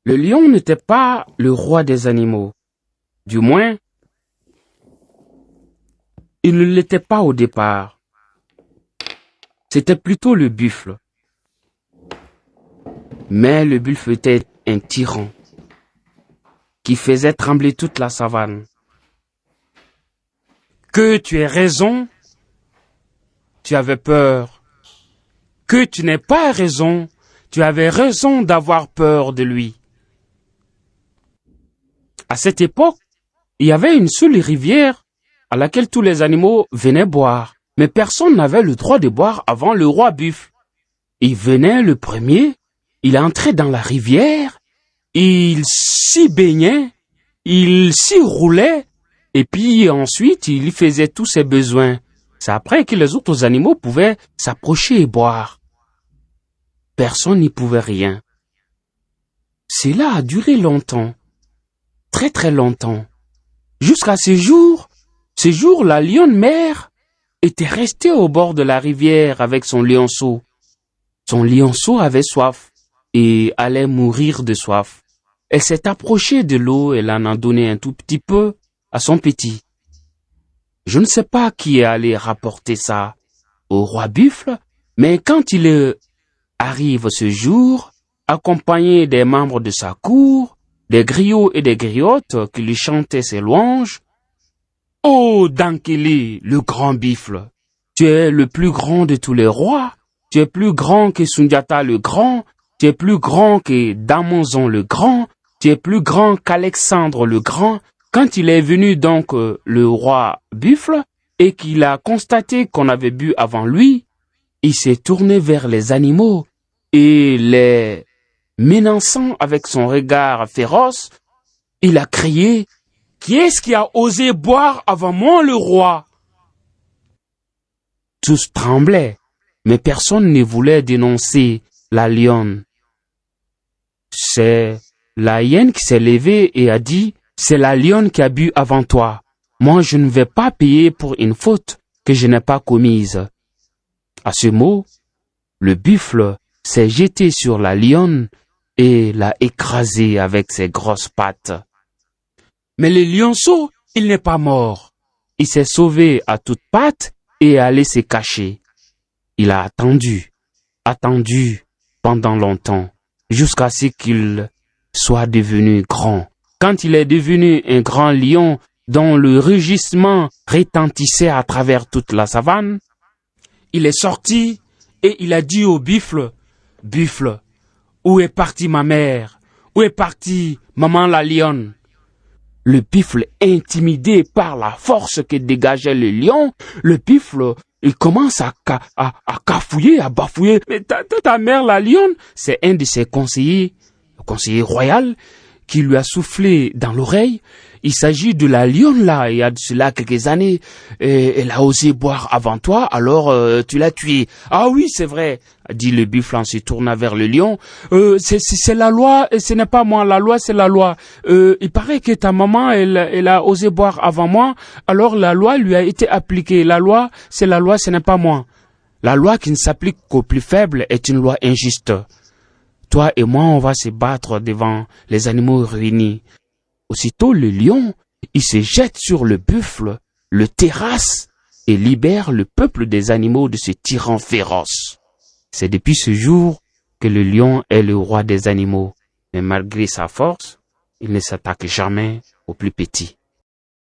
Le lion n'était pas le roi des animaux. Du moins, il ne l'était pas au départ. C'était plutôt le buffle. Mais le buffle était un tyran qui faisait trembler toute la savane. Que tu aies raison, tu avais peur. Que tu n'aies pas raison, tu avais raison d'avoir peur de lui. À cette époque, il y avait une seule rivière à laquelle tous les animaux venaient boire. Mais personne n'avait le droit de boire avant le roi buffle. Il venait le premier, il entrait dans la rivière, il s'y baignait, il s'y roulait, et puis ensuite il y faisait tous ses besoins. C'est après que les autres animaux pouvaient s'approcher et boire. Personne n'y pouvait rien. Cela a duré longtemps, très très longtemps, jusqu'à ce jour, la lionne mère était restée au bord de la rivière avec son lionceau. Son lionceau avait soif et allait mourir de soif. Elle s'est approchée de l'eau et en a donné un tout petit peu à son petit. Je ne sais pas qui est allé rapporter ça au roi buffle, mais quand il arrive ce jour, accompagné des membres de sa cour, des griots et des griottes qui lui chantaient ses louanges, « Oh, Dankele, le grand buffle, tu es le plus grand de tous les rois, tu es plus grand que Sundiata le grand, tu es plus grand que Damonzon le grand, tu es plus grand qu'Alexandre le grand. » Quand il est venu donc le roi buffle et qu'il a constaté qu'on avait bu avant lui, il s'est tourné vers les animaux et les menaçant avec son regard féroce, il a crié « Qui est-ce qui a osé boire avant moi le roi ?» Tous tremblaient, mais personne ne voulait dénoncer la lionne. C'est la hyène qui s'est levée et a dit « C'est la lionne qui a bu avant toi. Moi, je ne vais pas payer pour une faute que je n'ai pas commise. » À ce mot, le buffle s'est jeté sur la lionne et l'a écrasée avec ses grosses pattes. Mais le lionceau, il n'est pas mort. Il s'est sauvé à toutes pattes et est allé se cacher. Il a attendu pendant longtemps, jusqu'à ce qu'il soit devenu grand. Quand il est devenu un grand lion dont le rugissement retentissait à travers toute la savane, il est sorti et il a dit au buffle, « Buffle, où est partie ma mère? Où est partie maman la lionne ?» Le buffle, intimidé par la force que dégageait le lion, le buffle, il commence à cafouiller, à bafouiller. « Mais ta mère la lionne ?» C'est un de ses conseillers, le conseiller royal, qui lui a soufflé dans l'oreille. Il s'agit de la lionne là, il y a de cela quelques années, elle a osé boire avant toi, alors tu l'as tuée. « Ah oui, c'est vrai, » dit le buffle en se tournant vers le lion. C'est la loi, et ce n'est pas moi, la loi c'est la loi. Il paraît que ta maman, elle a osé boire avant moi, alors la loi lui a été appliquée. La loi, ce n'est pas moi. La loi qui ne s'applique qu'aux plus faibles est une loi injuste. Toi et moi, on va se battre devant les animaux réunis. » Aussitôt le lion, il se jette sur le buffle, le terrasse et libère le peuple des animaux de ce tyran féroce. C'est depuis ce jour que le lion est le roi des animaux. Mais malgré sa force, il ne s'attaque jamais aux plus petits.